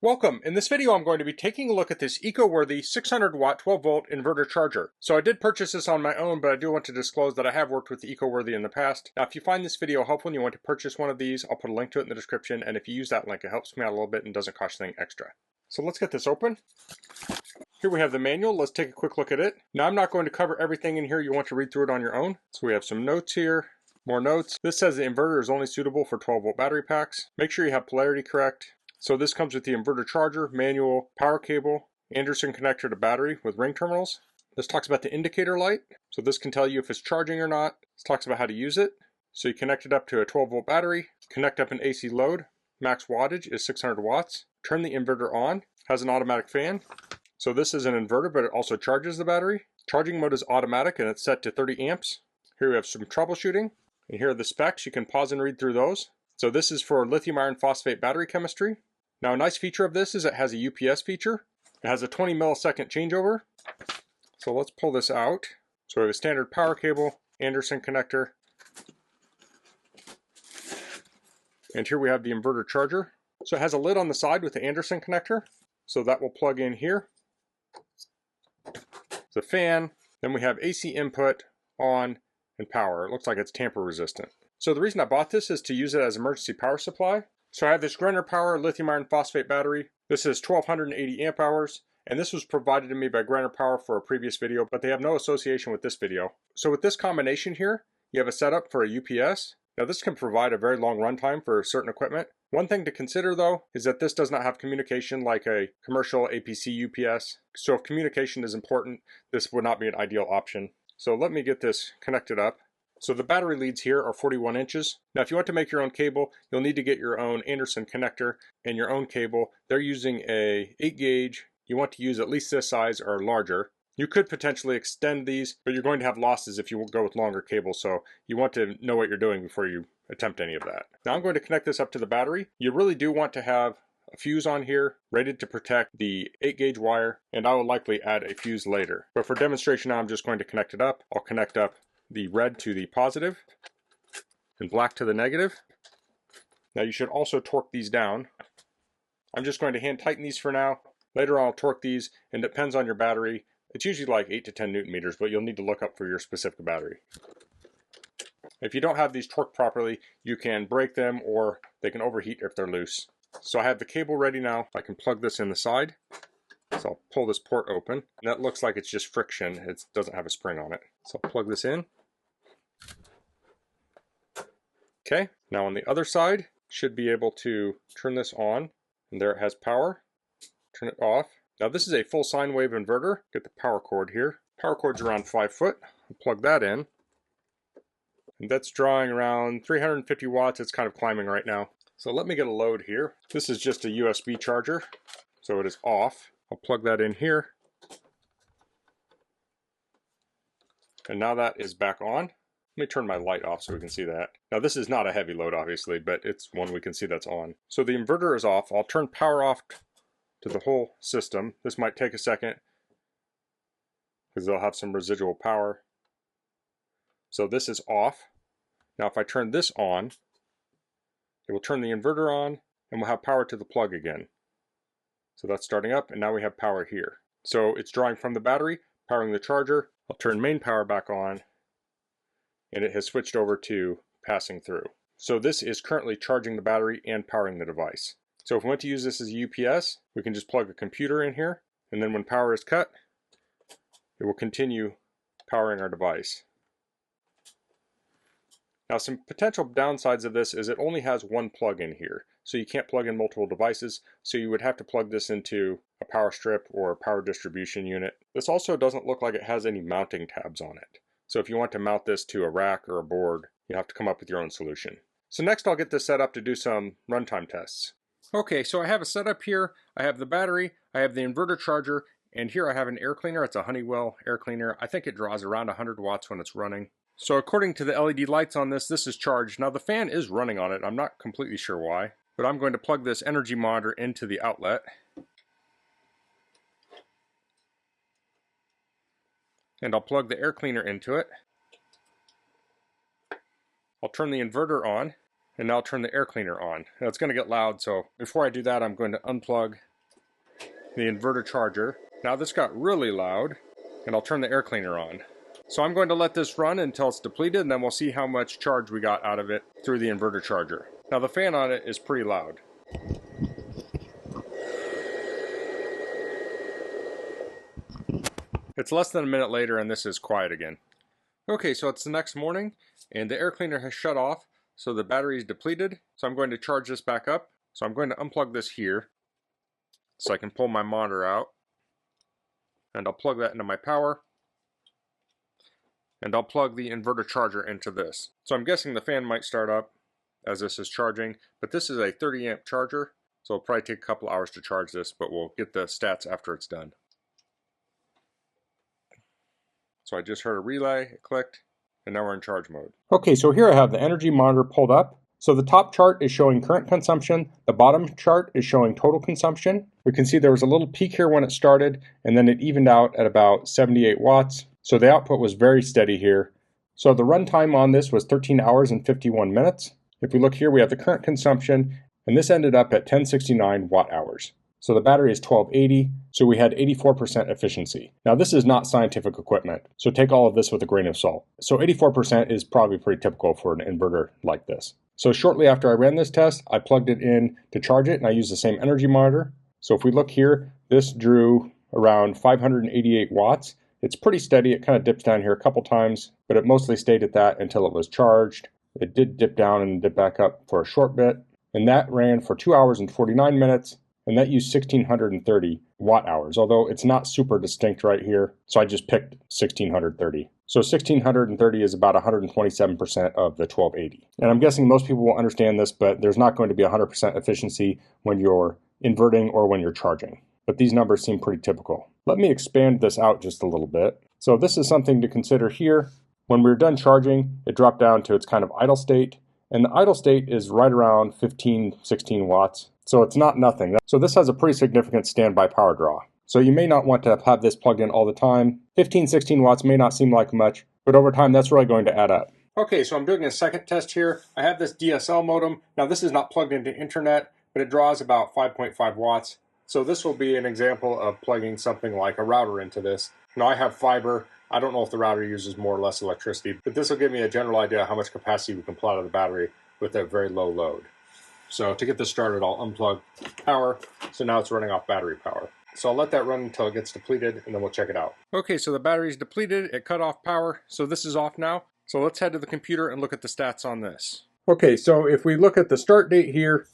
Welcome! In this video I'm going to be taking a look at this eco-worthy 600 watt 12 volt inverter charger. So I did purchase this on my own, but I do want to disclose that I have worked with the eco-worthy in the past. Now if you find this video helpful and you want to purchase one of these, I'll put a link to it in the description, and if you use that link it helps me out a little bit and doesn't cost anything extra. So let's get this open. Here we have the manual. Let's take a quick look at it. Now I'm not going to cover everything in here. You want to read through it on your own. So we have some notes here. More notes. This says the inverter is only suitable for 12 volt battery packs. Make sure you have polarity correct. So this comes with the inverter charger, manual, power cable, Anderson connector to battery with ring terminals. This talks about the indicator light. So this can tell you if it's charging or not. This talks about how to use it. So you connect it up to a 12 volt battery, connect up an AC load. Max wattage is 600 watts. Turn the inverter on. Has an automatic fan. So this is an inverter, but it also charges the battery. Charging mode is automatic and it's set to 30 amps. Here we have some troubleshooting. And here are the specs. You can pause and read through those. So this is for lithium iron phosphate battery chemistry. Now a nice feature of this is it has a UPS feature. It has a 20 millisecond changeover. So let's pull this out. So we have a standard power cable, Anderson connector. And here we have the inverter charger. So it has a lid on the side with the Anderson connector. So that will plug in here. The fan. Then we have AC input, on, and power. It looks like it's tamper resistant. So the reason I bought this is to use it as emergency power supply. So I have this Grunner Power lithium iron phosphate battery. This is 1280 amp hours, and this was provided to me by Grunner Power for a previous video, but they have no association with this video. So with this combination here, you have a setup for a UPS. Now this can provide a very long runtime for certain equipment. One thing to consider though is that this does not have communication like a commercial APC UPS. So if communication is important, this would not be an ideal option. So let me get this connected up. So the battery leads here are 41 inches. Now if you want to make your own cable, you'll need to get your own Anderson connector and your own cable. They're using a 8 gauge. You want to use at least this size or larger. You could potentially extend these, but you're going to have losses if you go with longer cables, so you want to know what you're doing before you attempt any of that. Now I'm going to connect this up to the battery. You really do want to have a fuse on here, rated to protect the 8 gauge wire, and I will likely add a fuse later. But for demonstration now I'm just going to connect it up. I'll connect up the red to the positive and black to the negative. Now you should also torque these down. I'm just going to hand tighten these for now. Later on I'll torque these, and it depends on your battery. It's usually like 8 to 10 Newton meters, but you'll need to look up for your specific battery. If you don't have these torqued properly, you can break them or they can overheat if they're loose. So I have the cable ready now. I can plug this in the side. So I'll pull this port open. And that looks like it's just friction. It doesn't have a spring on it. So I'll plug this in. Okay, now on the other side, should be able to turn this on, and there it has power. Turn it off. Now this is a full sine wave inverter. Get the power cord here. Power cord's around 5 foot. I'll plug that in. And that's drawing around 350 watts. It's kind of climbing right now. So let me get a load here. This is just a USB charger, so it is off. I'll plug that in here. And now that is back on. Let me turn my light off so we can see that. Now this is not a heavy load obviously, but it's one we can see that's on. So the inverter is off. I'll turn power off to the whole system. This might take a second because they'll have some residual power. So this is off. Now if I turn this on, it will turn the inverter on and we'll have power to the plug again. So that's starting up, and now we have power here. So it's drawing from the battery, powering the charger. I'll turn main power back on, and it has switched over to passing through. So this is currently charging the battery and powering the device. So if we want to use this as a UPS, we can just plug a computer in here, and then when power is cut, it will continue powering our device. Now some potential downsides of this is it only has one plug in here. So you can't plug in multiple devices, so you would have to plug this into a power strip or a power distribution unit. This also doesn't look like it has any mounting tabs on it. So if you want to mount this to a rack or a board, you have to come up with your own solution. So next I'll get this set up to do some runtime tests. Okay, so I have a setup here. I have the battery, I have the inverter charger, and here I have an air cleaner. It's a Honeywell air cleaner. I think it draws around 100 watts when it's running. So according to the LED lights on this, this is charged. Now the fan is running on it. I'm not completely sure why, but I'm going to plug this energy monitor into the outlet. And I'll plug the air cleaner into it. I'll turn the inverter on, and now I'll turn the air cleaner on. Now it's going to get loud, so before I do that, I'm going to unplug the inverter charger. Now this got really loud, and I'll turn the air cleaner on. So I'm going to let this run until it's depleted, and then we'll see how much charge we got out of it through the inverter charger. Now the fan on it is pretty loud. It's less than a minute later and this is quiet again. Okay, so it's the next morning and the air cleaner has shut off, so the battery is depleted. So I'm going to charge this back up. So I'm going to unplug this here so I can pull my monitor out, and I'll plug that into my power, and I'll plug the inverter charger into this. So I'm guessing the fan might start up as this is charging, but this is a 30 amp charger, so it'll probably take a couple hours to charge this, but we'll get the stats after it's done. So I just heard a relay, it clicked, and now we're in charge mode. Okay, so here I have the energy monitor pulled up. So the top chart is showing current consumption, the bottom chart is showing total consumption. We can see there was a little peak here when it started, and then it evened out at about 78 watts. So the output was very steady here. So the runtime on this was 13 hours and 51 minutes. If we look here, we have the current consumption, and this ended up at 1069 watt hours. So the battery is 1280, so we had 84% efficiency. Now this is not scientific equipment, so take all of this with a grain of salt. So 84% is probably pretty typical for an inverter like this. So shortly after I ran this test, I plugged it in to charge it, and I used the same energy monitor. So if we look here, this drew around 588 watts. It's pretty steady. It kind of dips down here a couple times, but it mostly stayed at that until it was charged. It did dip down and dip back up for a short bit, and that ran for 2 hours and 49 minutes. And that used 1630 watt hours, although it's not super distinct right here, so I just picked 1630. So 1630 is about 127% of the 1280. And I'm guessing most people will understand this, but there's not going to be 100% efficiency when you're inverting or when you're charging. But these numbers seem pretty typical. Let me expand this out just a little bit. So this is something to consider here. When we're done charging, it dropped down to its kind of idle state. And the idle state is right around 15, 16 watts. So it's not nothing. So this has a pretty significant standby power draw. So you may not want to have this plugged in all the time. 15, 16 watts may not seem like much, but over time that's really going to add up. Okay, so I'm doing a second test here. I have this DSL modem. Now this is not plugged into internet, but it draws about 5.5 watts. So this will be an example of plugging something like a router into this. Now I have fiber. I don't know if the router uses more or less electricity, but this will give me a general idea of how much capacity we can pull out of the battery with a very low load. So to get this started, I'll unplug power. So now it's running off battery power. So I'll let that run until it gets depleted, and then we'll check it out. Okay, so the battery's depleted. It cut off power. So this is off now. So let's head to the computer and look at the stats on this. Okay, so if we look at the start date here,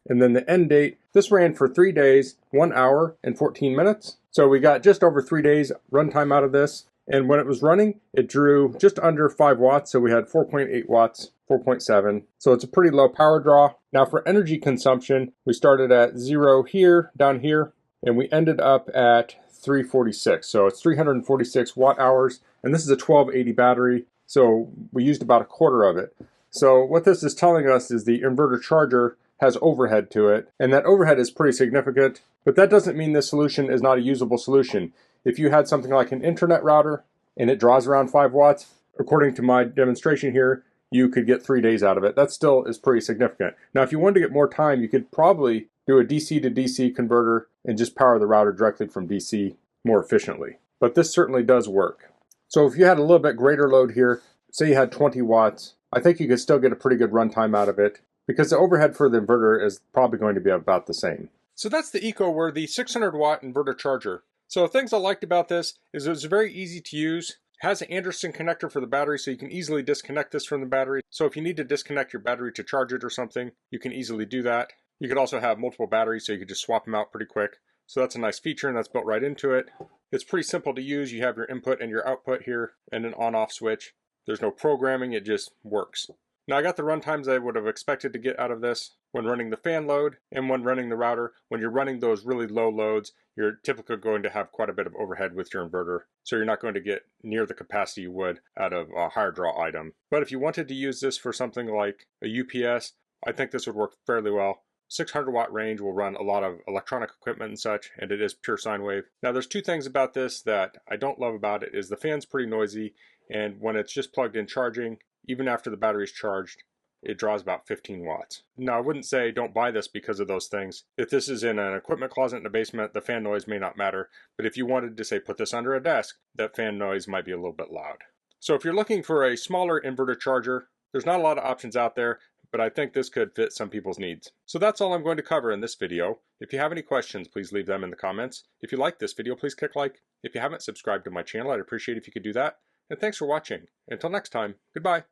and then the end date, this ran for 3 days, 1 hour and 14 minutes. So we got just over 3 days runtime out of this. And when it was running, it drew just under 5 watts. So we had 4.8 watts, 4.7. So it's a pretty low power draw. Now for energy consumption, we started at 0 here, down here, and we ended up at 346. So it's 346 watt hours. And this is a 1280 battery. So we used about a quarter of it. So what this is telling us is the inverter charger has overhead to it. And that overhead is pretty significant. But that doesn't mean this solution is not a usable solution. If you had something like an internet router and it draws around 5 watts, according to my demonstration here, you could get 3 days out of it. That still is pretty significant. Now, if you wanted to get more time, you could probably do a DC to DC converter and just power the router directly from DC more efficiently. But this certainly does work. So if you had a little bit greater load here, say you had 20 watts, I think you could still get a pretty good runtime out of it because the overhead for the inverter is probably going to be about the same. So that's the eco-worthy 600 watt inverter charger. So the things I liked about this is it was very easy to use. It has an Anderson connector for the battery, so you can easily disconnect this from the battery. So if you need to disconnect your battery to charge it or something, you can easily do that. You could also have multiple batteries, so you could just swap them out pretty quick. So that's a nice feature, and that's built right into it. It's pretty simple to use. You have your input and your output here, and an on-off switch. There's no programming, it just works. Now I got the run times I would have expected to get out of this when running the fan load and when running the router. When you're running those really low loads, you're typically going to have quite a bit of overhead with your inverter. So you're not going to get near the capacity you would out of a higher draw item. But if you wanted to use this for something like a UPS, I think this would work fairly well. 600 watt range will run a lot of electronic equipment and such, and it is pure sine wave. Now there's two things about this that I don't love about it. Is the fan's pretty noisy, and when it's just plugged in charging, even after the battery's charged, it draws about 15 watts. Now, I wouldn't say don't buy this because of those things. If this is in an equipment closet in the basement, the fan noise may not matter. But if you wanted to say put this under a desk, that fan noise might be a little bit loud. So if you're looking for a smaller inverter charger, there's not a lot of options out there, but I think this could fit some people's needs. So that's all I'm going to cover in this video. If you have any questions, please leave them in the comments. If you like this video, please click like. If you haven't subscribed to my channel, I'd appreciate if you could do that. And thanks for watching. Until next time, goodbye.